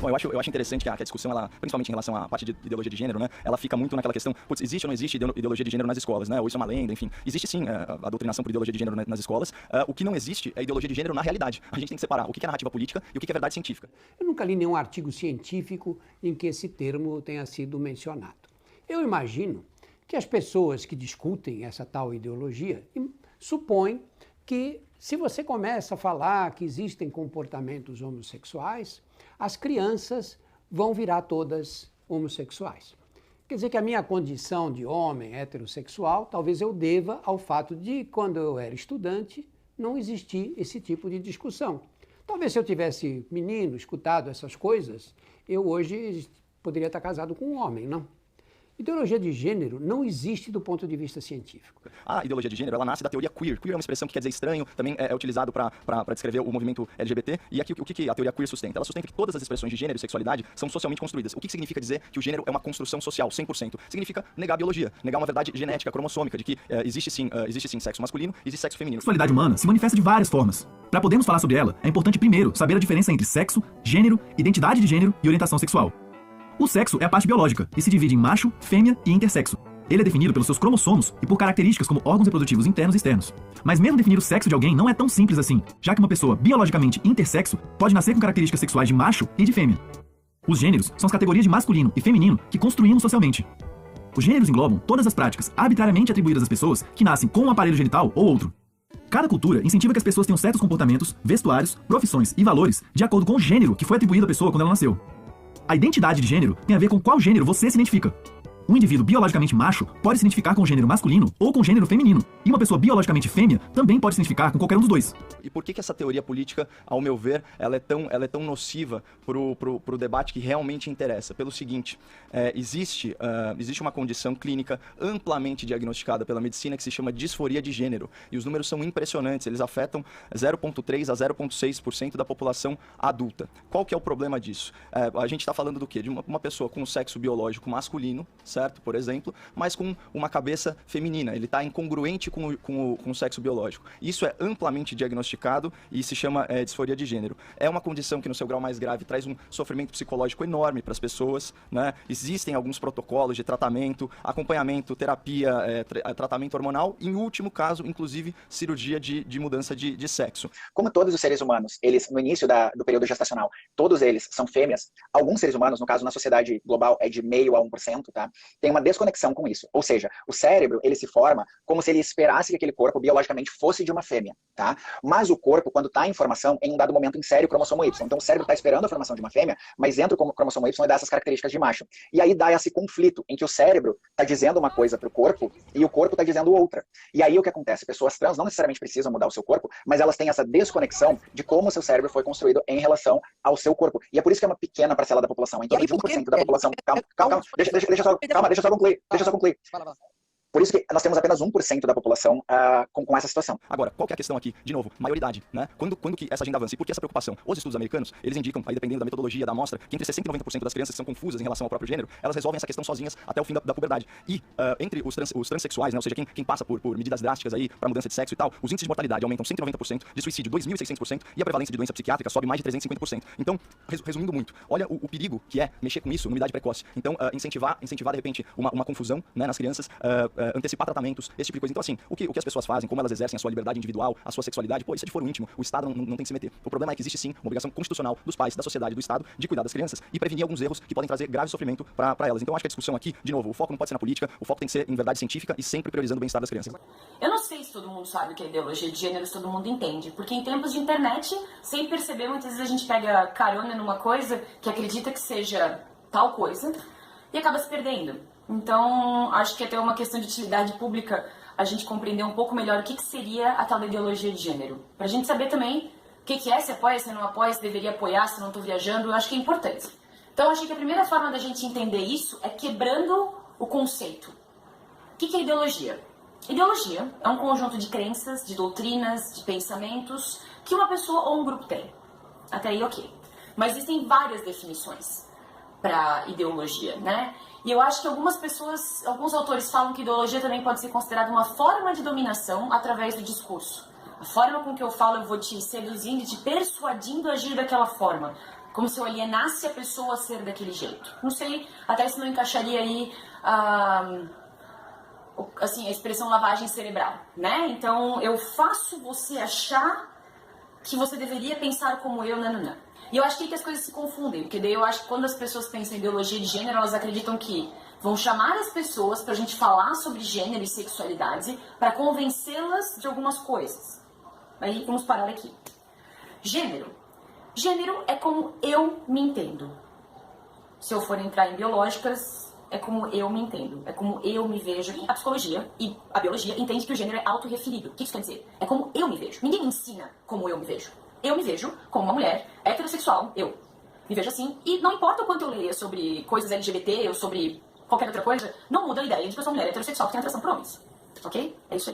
Bom, eu acho interessante que a discussão, ela, principalmente em relação à parte de ideologia de gênero, né, ela fica muito naquela questão, putz, existe ou não existe ideologia de gênero nas escolas, né, ou isso é uma lenda, enfim. Existe sim a doutrinação por ideologia de gênero nas escolas. O que não existe é ideologia de gênero na realidade. A gente tem que separar o que é narrativa política e o que é verdade científica. Eu nunca li nenhum artigo científico em que esse termo tenha sido mencionado. Eu imagino que as pessoas que discutem essa tal ideologia supõem que se você começa a falar que existem comportamentos homossexuais, as crianças vão virar todas homossexuais. Quer dizer que a minha condição de homem heterossexual, talvez eu deva ao fato de, quando eu era estudante, não existir esse tipo de discussão. Talvez se eu tivesse menino, escutado essas coisas, eu hoje poderia estar casado com um homem, não? Ideologia de gênero não existe do ponto de vista científico. A ideologia de gênero, ela nasce da teoria queer. Queer é uma expressão que quer dizer estranho, também é utilizado para descrever o movimento LGBT. E aqui o que a teoria queer sustenta? Ela sustenta que todas as expressões de gênero e sexualidade são socialmente construídas. O que significa dizer que o gênero é uma construção social, 100%? Significa negar a biologia, negar uma verdade genética, cromossômica, de que existe sim sexo masculino e existe sexo feminino. A sexualidade humana se manifesta de várias formas. Para podermos falar sobre ela, é importante primeiro saber a diferença entre sexo, gênero, identidade de gênero e orientação sexual. O sexo é a parte biológica e se divide em macho, fêmea e intersexo. Ele é definido pelos seus cromossomos e por características como órgãos reprodutivos internos e externos. Mas mesmo definir o sexo de alguém não é tão simples assim, já que uma pessoa biologicamente intersexo pode nascer com características sexuais de macho e de fêmea. Os gêneros são as categorias de masculino e feminino que construímos socialmente. Os gêneros englobam todas as práticas arbitrariamente atribuídas às pessoas que nascem com um aparelho genital ou outro. Cada cultura incentiva que as pessoas tenham certos comportamentos, vestuários, profissões e valores de acordo com o gênero que foi atribuído à pessoa quando ela nasceu. A identidade de gênero tem a ver com qual gênero você se identifica. Um indivíduo biologicamente macho pode se identificar com o gênero masculino ou com o gênero feminino. E uma pessoa biologicamente fêmea também pode se identificar com qualquer um dos dois. E por que essa teoria política, ao meu ver, ela é tão nociva pro debate que realmente interessa? Pelo seguinte, existe uma condição clínica amplamente diagnosticada pela medicina que se chama disforia de gênero. E os números são impressionantes, eles afetam 0,3 a 0,6% da população adulta. Qual que é o problema disso? A gente está falando do quê? De uma pessoa com o sexo biológico masculino, certo? Por exemplo, mas com uma cabeça feminina. Ele está incongruente com o sexo biológico. Isso é amplamente diagnosticado e se chama disforia de gênero. É uma condição que, no seu grau mais grave, traz um sofrimento psicológico enorme para as pessoas, né? Existem alguns protocolos de tratamento, acompanhamento, terapia, tratamento hormonal e, em último caso, inclusive, cirurgia de mudança de sexo. Como todos os seres humanos, eles, no início do período gestacional, todos eles são fêmeas, alguns seres humanos, no caso, na sociedade global, é de 0,5% a 1%, tá? Tem uma desconexão com isso. Ou seja, o cérebro, ele se forma como se ele esperasse que aquele corpo biologicamente fosse de uma fêmea, tá? Mas o corpo, quando está em formação, em um dado momento insere o cromossomo Y. Então o cérebro está esperando a formação de uma fêmea, mas entra o cromossomo Y e dá essas características de macho. E aí dá esse conflito em que o cérebro está dizendo uma coisa para o corpo e o corpo está dizendo outra. E aí o que acontece? Pessoas trans não necessariamente precisam mudar o seu corpo, mas elas têm essa desconexão de como o seu cérebro foi construído em relação ao seu corpo. E é por isso que é uma pequena parcela da população, em torno de 1% da população. Calma, deixa eu só concluir. Por isso que nós temos apenas 1% da população com essa situação. Agora, qual que é a questão aqui? De novo, maioridade, né? Quando que essa agenda avança? E por que essa preocupação? Os estudos americanos, eles indicam, aí dependendo da metodologia, da amostra, que entre 60% e 90% das crianças que são confusas em relação ao próprio gênero, elas resolvem essa questão sozinhas até o fim da puberdade. E entre os transexuais, né? Ou seja, quem passa por medidas drásticas aí para mudança de sexo e tal, os índices de mortalidade aumentam 190%, de suicídio 2.600% e a prevalência de doença psiquiátrica sobe mais de 350%. Então, resumindo muito, olha o perigo que é mexer com isso numa idade precoce. Então, incentivar de repente uma confusão, né, nas crianças, antecipar tratamentos, esse tipo de coisa. Então, assim, o que as pessoas fazem, como elas exercem a sua liberdade individual, a sua sexualidade, isso é de foro íntimo. O Estado não tem que se meter. O problema é que existe sim uma obrigação constitucional dos pais, da sociedade, do Estado, de cuidar das crianças e prevenir alguns erros que podem trazer grave sofrimento para elas. Então, acho que a discussão aqui, de novo, o foco não pode ser na política, o foco tem que ser em verdade científica e sempre priorizando o bem-estar das crianças. Eu não sei se todo mundo sabe o que é ideologia de gênero, se todo mundo entende, porque em tempos de internet, sem perceber, muitas vezes a gente pega carona numa coisa que acredita que seja tal coisa e acaba se perdendo. Então, acho que até uma questão de utilidade pública a gente compreender um pouco melhor o que seria a tal da ideologia de gênero. Pra gente saber também o que é, se apoia, se não apoia, se deveria apoiar, se não tô viajando, eu acho que é importante. Então, acho que a primeira forma da gente entender isso é quebrando o conceito. O que é ideologia? Ideologia é um conjunto de crenças, de doutrinas, de pensamentos que uma pessoa ou um grupo tem. Até aí, ok. Mas existem várias definições para ideologia, né? E eu acho que alguns autores falam que ideologia também pode ser considerada uma forma de dominação através do discurso. A forma com que eu falo, eu vou te seduzindo e te persuadindo a agir daquela forma. como se eu alienasse a pessoa a ser daquele jeito. Não sei, até se não encaixaria aí assim, a expressão lavagem cerebral, né? Então, eu faço você achar que você deveria pensar como eu, nananã. E eu acho que as coisas se confundem, porque daí eu acho que quando as pessoas pensam em ideologia de gênero, elas acreditam que vão chamar as pessoas pra gente falar sobre gênero e sexualidade para convencê-las de algumas coisas. Aí, vamos parar aqui. Gênero. Gênero é como eu me entendo. Se eu for entrar em biológicas, é como eu me entendo. É como eu me vejo. A psicologia e a biologia entende que o gênero é autorreferido. O que isso quer dizer? É como eu me vejo. Ninguém me ensina como eu me vejo. Eu me vejo como uma mulher heterossexual. Eu me vejo assim. E não importa o quanto eu leia sobre coisas LGBT ou sobre qualquer outra coisa, não muda a ideia de que eu sou uma mulher heterossexual que tem atração por homens. Ok? É isso aí.